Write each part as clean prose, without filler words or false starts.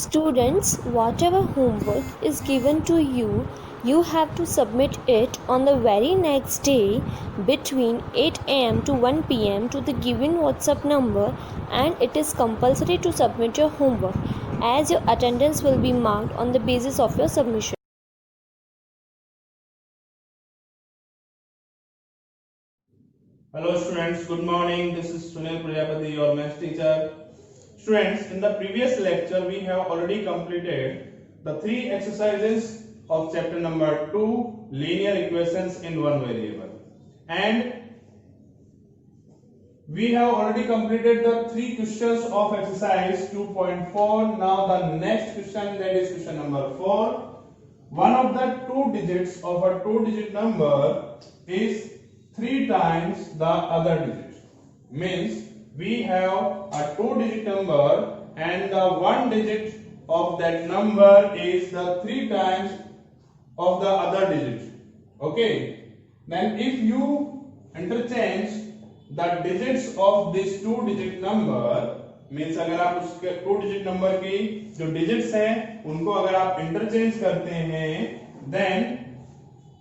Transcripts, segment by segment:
Students, whatever homework is given to you, you have to submit it on the very next day between 8 am to 1 pm to the given WhatsApp number, and it is compulsory to submit your homework as your attendance will be marked on the basis of your submission. Hello students, good morning. This is Sunil Prajapati, your maths teacher. Students, in the previous lecture we have already completed the three exercises of chapter number 2, linear equations in one variable. And we have already completed the three questions of exercise 2.4. Now the next question, that is question number 4. One of the two digits of a two-digit number is 3 times the other digit. Means we have a two-digit number and the one digit of that number is the 3 times of the other digit. Okay. Then if you interchange the digits of this two-digit number, means अगर आप उसके two digit number की जो digits हैं उनको अगर आप interchange करते हैं then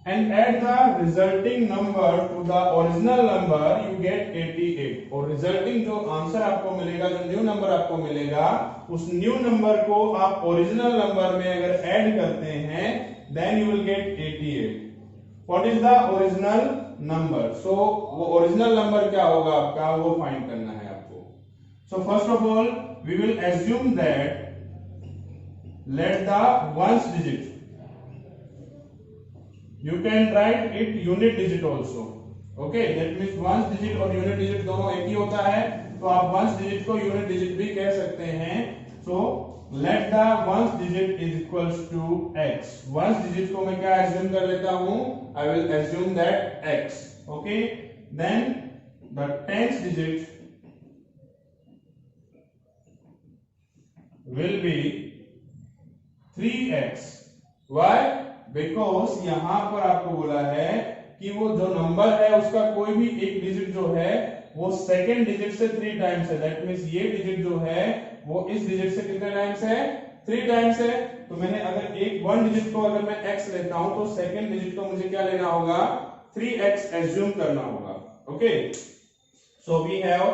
and add the resulting number to the original number you get 88 और रिजल्टिंग जो आंसर आपको मिलेगा, जो न्यू नंबर आपको मिलेगा, उस न्यू नंबर को आप ओरिजिनल नंबर में अगर ऐड करते हैं then you will get 88. What is the original number? So वो ओरिजिनल नंबर क्या होगा आपका, वो फाइंड करना है आपको. So first of all, we will assume that let the ones digit, you can write it unit digit also. Okay, that means ones digit और unit digit दोनों एक ही होता है, तो आप ones digit को unit digit भी कह सकते हैं. So let the ones digit is equals to x. ones digit को मैं क्या assume कर लेता हूँ? I will assume that x. Okay, then the tens digit will be 3x. Why? Because यहां पर आपको बोला है कि वो जो नंबर है उसका कोई भी एक डिजिट जो है वो सेकेंड डिजिट से 3 टाइम्स है. दैट मींस ये डिजिट जो है वो इस डिजिट से कितने टाइम्स है? 3 टाइम्स है. तो मैंने अगर एक वन डिजिट को अगर मैं x लेता हूं तो सेकेंड डिजिट को मुझे क्या लेना होगा? 3x एज्यूम करना होगा. Okay, so we have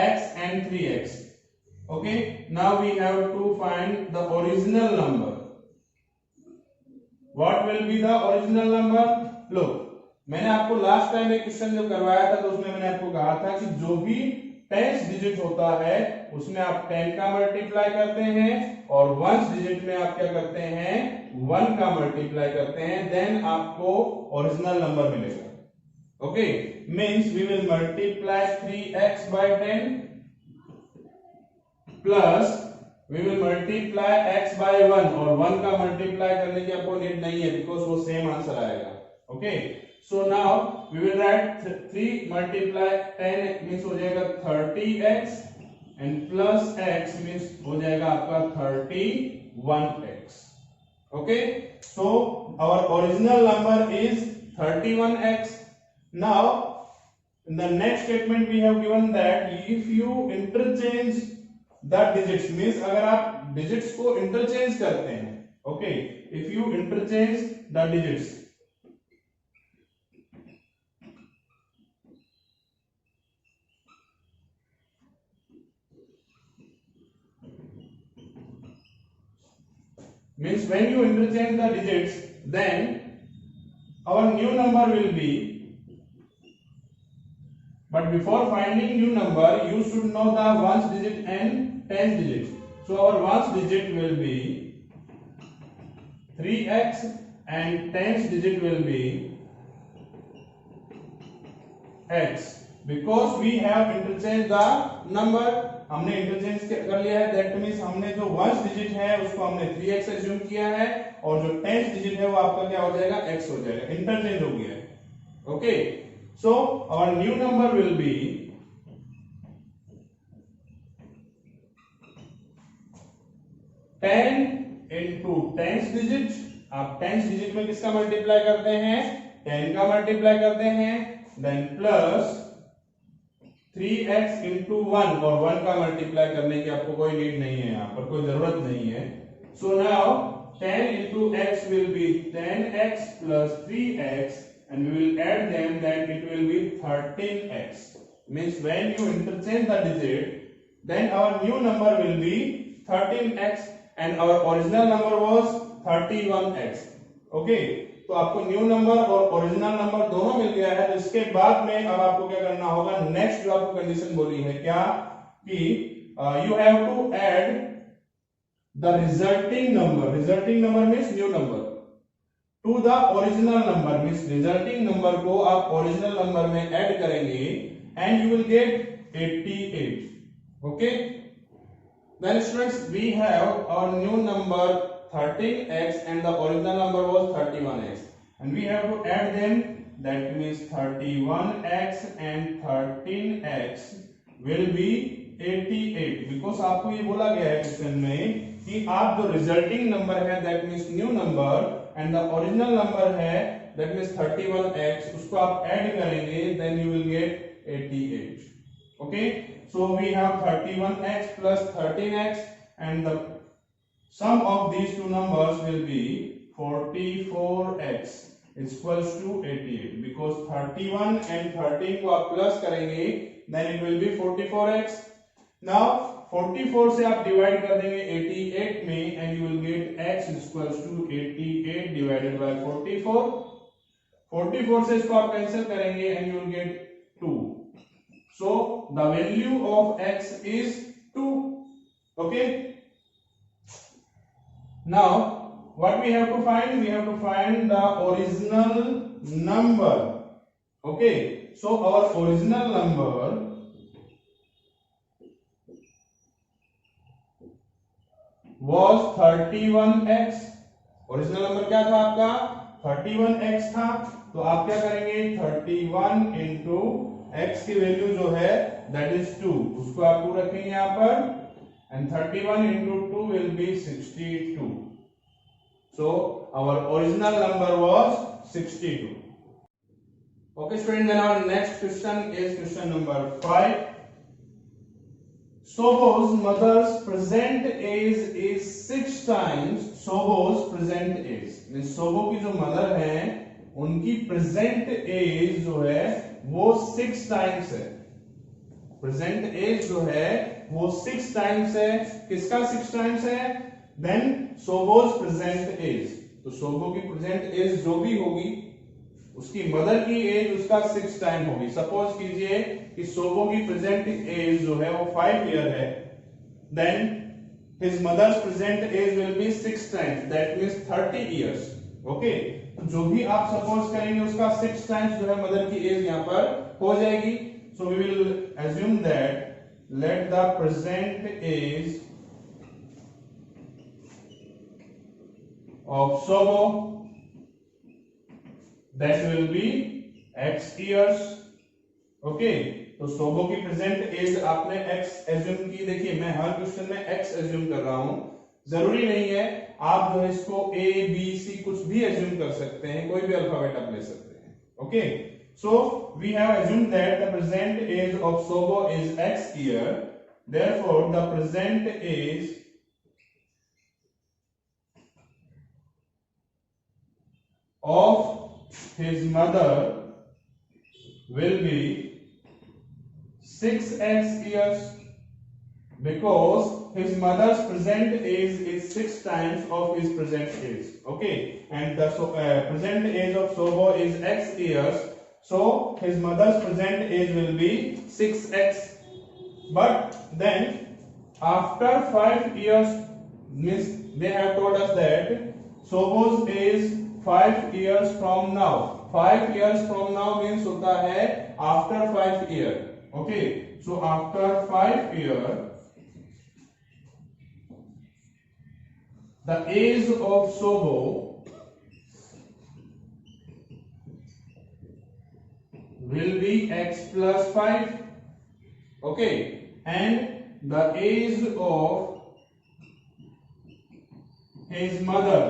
x and 3x. Okay, now we have to find the original number. What will be the original number? Look, मैंने आपको लास्ट टाइम एक क्वेश्चन जो करवाया था तो उसमें मैंने आपको कहा था कि जो भी टेंस डिजिट होता है उसमें आप 10 का मल्टीप्लाई करते हैं और वंस डिजिट में आप क्या करते हैं? 1 का मल्टीप्लाई करते हैं, देन आपको ओरिजिनल नंबर मिलेगा. Okay, means we will multiply 3x by 10 plus we will multiply x by 1 और 1 का मल्टीप्लाई करने की आपको नीड नहीं है बिकॉज वो सेम आंसर आएगा. Okay, so now we will write 3 multiply 10 means हो जाएगा 30x and plus x means हो जाएगा आपका 31x. Okay, so our original number is 31x. Now in the next statement we have given that if you interchange the digits, means अगर आप digits को interchange करते हैं, okay, if you interchange the digits, means when you interchange the digits then our new number will be, but before finding new number you should know the ones digit and tens digit. So our ones digit will be 3x and tens digit will be x. Because we have interchanged the number, हमने interchange कर लिया है, that means हमने जो ones digit है उसको हमने 3x assume किया है और जो टेंस डिजिट है वो आपका क्या हो जाएगा? x हो जाएगा. इंटरचेंज हो गया है. Okay, so our new number will be 10 into tens digit. आप टेंस डिजिट में किसका मल्टीप्लाई करते हैं? 10 का मल्टीप्लाई करते हैं, देन प्लस 3x into 1 और 1 का मल्टीप्लाई करने की आपको कोई नीड नहीं है, यहाँ पर कोई जरूरत नहीं है. So now 10 into x will be 10x plus 3x, and we will add them, then it will be 13x. Means when you interchange the digit, then our new number will be 13x and our original number was 31x. Okay, तो आपको new number और original number दोनों मिल गया है। तो इसके बाद में अब आपको क्या करना होगा, नेक्स्ट जो आपको कंडीशन बोली है क्या कि you have to add the resulting number means new number to the original number, means resulting number को आप ओरिजिनल नंबर में ऐड करेंगे and you will get 88. Okay, then students we have our new number 13x and the original number was 31x, and we have to add them, that means 31x and 13x will be 88, because आपको ये बोला गया है question में कि आप जो resulting number है that means new number and the original number है दैट मीन्स 31x, उसको आप ऐड करेंगे then you will get 88. Okay, so we have 31x plus 13x and the sum of these two numbers will be 44x is equals to 88, because 31 and 13 को आप plus करेंगे then it will be 44x. Now 44 से आप divide कर देंगे 88 में and you will get x is equals to 88 divided by 44. 44 से इसको आप कैंसिल करेंगे and you will get 2. So the value of x is 2. Okay, now what we have to find, we have to find the original number. Okay, so our original number was 31x. Original number क्या था आपका, 31x था। तो आप क्या करेंगे, 31 into x की value जो है दैट इज 2, उसको आप 2 रखेंगे यहां पर and 31 into 2 will be 62. So our original number was 62. Okay student, then our next question is question number 5. Sobo's mother's present age is 6 times Sobo's present age. Means Sobo की जो mother है उनकी present as जो है वो 6 times है। Present as जो है वो 6 टाइम्स है। किसका 6 टाइम्स है, देन सोबोज प्रेजेंट एज। तो सोबो की प्रेजेंट एज जो भी होगी उसकी मदर की एज उसका 6 टाइम होगी। सपोज कीजिए कि सोबो की प्रेजेंट एज जो है वो 5 ईयर है, then his mother's present age will be 6 times, that means 30 years. Okay, जो भी आप सपोज करेंगे उसका 6 टाइम्स जो है मदर की एज यहां पर हो जाएगी। So we will assume that let the present age of Sobo that will be x years. Okay, तो सोबो की प्रेजेंट एज आपने x एज्यूम की। देखिए मैं हर क्वेश्चन में x एज्यूम कर रहा हूं, जरूरी नहीं है आप जो है इसको a b c कुछ भी एज्यूम कर सकते हैं, कोई भी अल्फाबेट आप ले सकते हैं। Okay, so we have assumed that the present age of Sobo is x year, therefore the present age of his mother will be 6x years, because his mother's present age is 6 times of his present age. Okay, and the present age of Sobo is x years, so his mother's present age will be 6x. But then after 5 years, means they have told us that Sobo's age 5 years from now. 5 years from now means होता है after 5 year. Okay, so after 5 year the age of Sobo will be x plus 5. Okay, and the age of his mother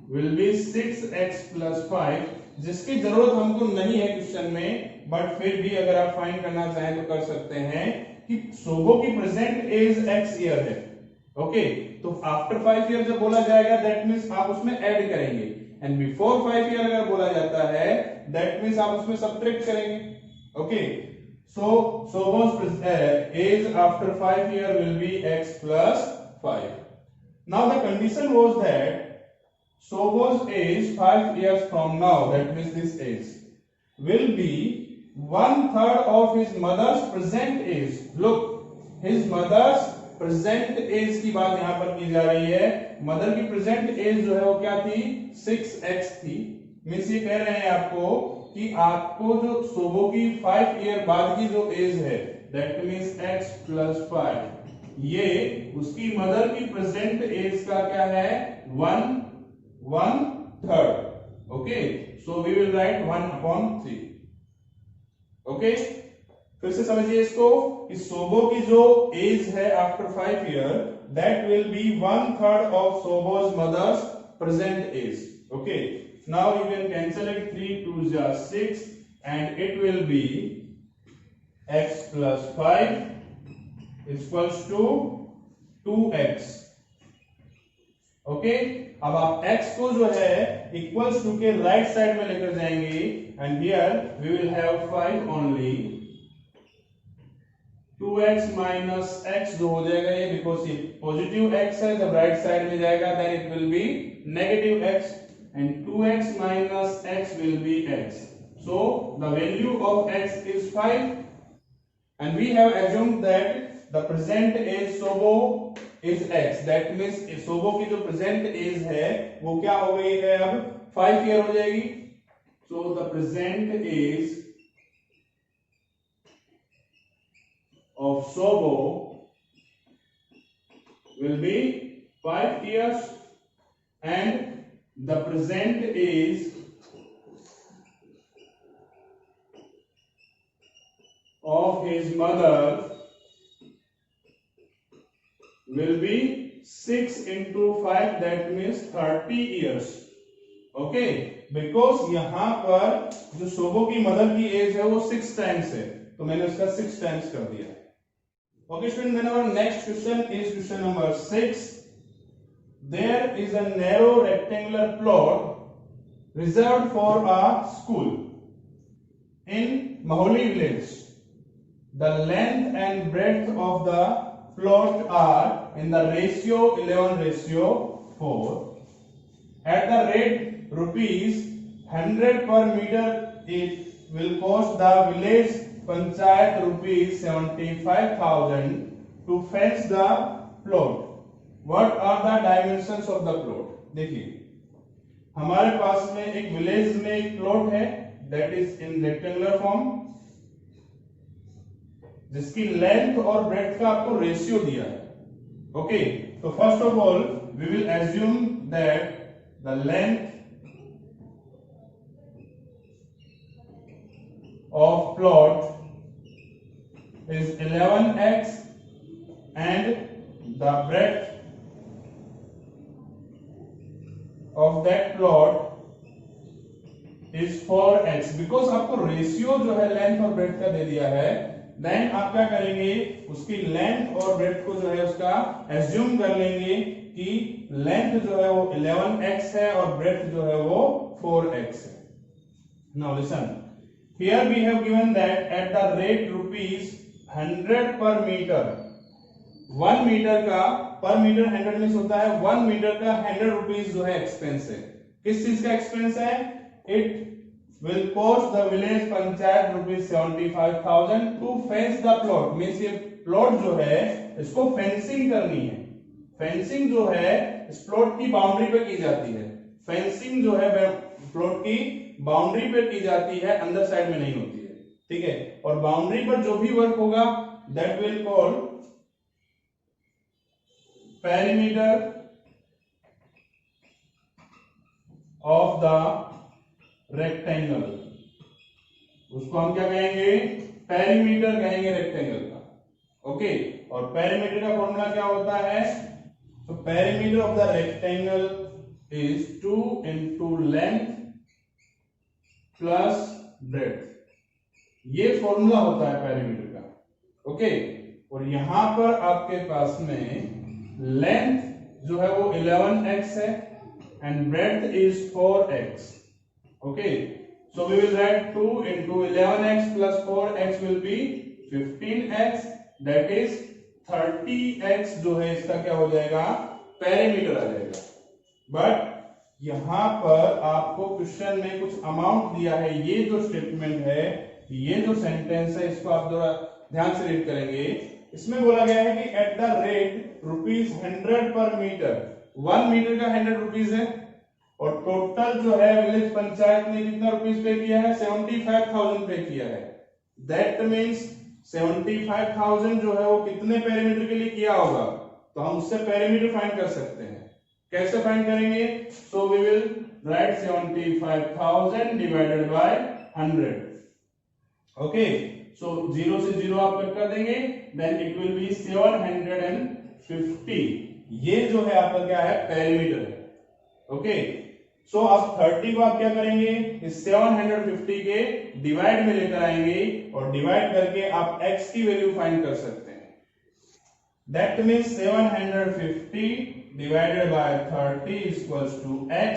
will be 6x plus 5, जिसकी जरूरत हमको नहीं है question में, but फिर भी अगर आप फाइंड करना चाहें तो कर सकते हैं कि सोबो की प्रेजेंट एज x ईयर है। ओके, तो आफ्टर 5 ईयर जब बोला जाएगा दैट मीन्स आप उसमें ऐड करेंगे, एंड बिफोर 5 ईयर अगर बोला जाता है दैट मीन्स आप उसमें सब्ट्रैक्ट करेंगे. Okay, so Sobo's age after 5 year will be x plus 5. Now the condition was that Sobo's age 5 years from now, that means this age, will be 1/3 of his mother's present age. Look, his mother's present age की बात यहां पर की जा रही है. Mother की present as जो है वो क्या थी? 6x थी. मीन्स ये कह रहे हैं आपको कि आपको जो सोबो की 5 ईयर बाद की जो एज है दैट मीन्स x plus 5, ये उसकी मदर की प्रेजेंट एज का क्या है? 1/3. Okay, so we will write 1/3. Okay, फिर से समझिए इसको कि सोबो की जो एज है after 5 year that will be 1/3 of Sobo's mother's present age. Okay, now you can cancel it. 3 2s are 6 and it will be x plus 5 is equals to 2x. Okay, अब आप x को जो है equals to के right side में लेकर जाएंगे and here we will have 5 only. 2x minus x जो हो जाएगा ये, बिकॉज ये पॉजिटिव x है, जब राइट साइड में जाएगा then it will be negative x. And 2x minus x will be x. So the value of x is 5, and we have assumed that the present age Sobo is x. That means Sobo की जो present age है वो क्या हो गई है? अब 5 year हो जाएगी. So the present age of Sobo will be 5 years, and the present age of his mother will be 6 into 5, that means 30 years. Okay, because यहां पर जो सोबो की मदर की एज है वो 6 टाइम्स है, तो मैंने उसका 6 टाइम्स कर दिया. Okay student, then our next question is question number 6. There is a narrow rectangular plot reserved for a school in Maholi village. The length and breadth of the plot are in the ratio 11:4. At the rate rupees 100 per meter, it will cost the village panchayat rupees 75,000 to fence the plot. What are the dimensions of the plot? देखिए, हमारे पास में एक village में एक plot है that is in rectangular form, जिसकी length और breadth का आपको रेशियो दिया है. ओके, तो first of all we will assume that the length of plot is 11x and the breadth of that plot is 4x. Because आपको ratio जो है लेंथ और ब्रेड्थ का दे दिया है, देन आप क्या करेंगे, उसकी लेंथ और ब्रेड्थ को जो है उसका एज्यूम कर लेंगे कि लेंथ जो है वो 11x है और ब्रेड्थ जो है वो 4x है. Now listen, here we have given that at the rate rupees 100 per metre. 1 metre का पर मीटर 100 मीन्स होता है 1 मीटर का 100 रुपीज जो है एक्सपेंस है. किस चीज का एक्सपेंस है? It will cost the village panchayat rupees 75,000 to fence the plot. Means ये प्लॉट जो है इसको फेंसिंग करनी है. फेंसिंग जो है इस प्लॉट की बाउंड्री पे की जाती है. फेंसिंग जो है प्लॉट की बाउंड्री पे की जाती है, अंदर साइड में नहीं होती है. ठीक है, और बाउंड्री पर जो भी वर्क होगा that will call perimeter of the rectangle. उसको हम क्या कहेंगे? पेरीमीटर कहेंगे रेक्टेंगल का. ओके, और पेरीमीटर का फॉर्मूला क्या होता है? तो perimeter of the rectangle is 2 into length plus breadth. ये फॉर्मूला होता है पेरीमीटर का. ओके, और यहां पर आपके पास में लेंथ जो है वो 11x है and breadth is 4x. Okay, so we will write 2 into 11x plus 4x will be 15x, that is 30x जो है इसका क्या हो जाएगा, पेरीमीटर आ जाएगा. बट यहां पर आपको क्वेश्चन में कुछ अमाउंट दिया है. ये जो स्टेटमेंट है, ये जो सेंटेंस है, इसको आप थोड़ा ध्यान से रीड करेंगे. इसमें बोला गया है कि eight the rate ₹100 per metre. 1 metre का 100 रुपीज है और टोटल जो है विलेज पंचायत ने कितना रुपीज पे किया है, 75,000 पे किया है. दैट मीन्स 75,000 जो है वो कितने पेरीमीटर के लिए किया होगा, तो हम उससे पेरीमीटर फाइंड कर सकते हैं. कैसे फाइंड करेंगे? So we will write 75,000 divided by 100. Okay, so 0 से 0 आप कट कर देंगे, देन इट विल बी 750. ये जो है आपका क्या है, पेरीमीटर है. ओके, सो अब 30 को आप क्या करेंगे, इस 750 के डिवाइड में लेकर आएंगे और डिवाइड करके आप x की वैल्यू फाइंड कर सकते हैं. That means 750 divided by 30 equals to x.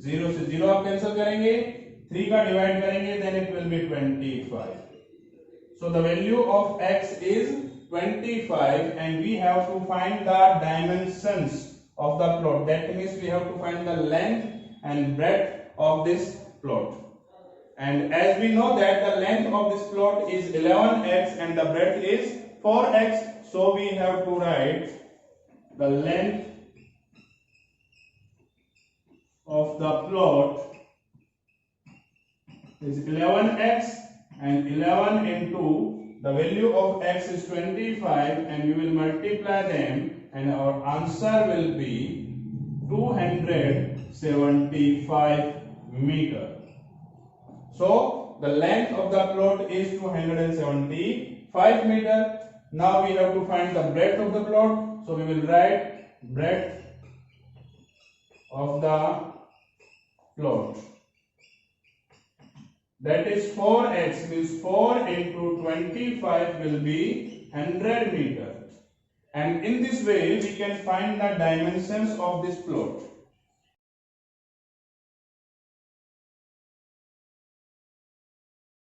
0 से 0 आप कैंसिल करेंगे, 3 का डिवाइड करेंगे, then it will be 25. So the value of x is 25 and we have to find the dimensions of the plot. That means we have to find the length and breadth of this plot. And as we know that the length of this plot is 11x and the breadth is 4x, so we have to write the length of the plot is 11x and 11 into the value of x is 25 and we will multiply them and our answer will be 275 meter. So the length of the plot is 275 meter. Now we have to find the breadth of the plot, so we will write breadth of the plot. That is 4x, means 4 into 25 will be 100 meter. And in this way we can find the dimensions of this plot.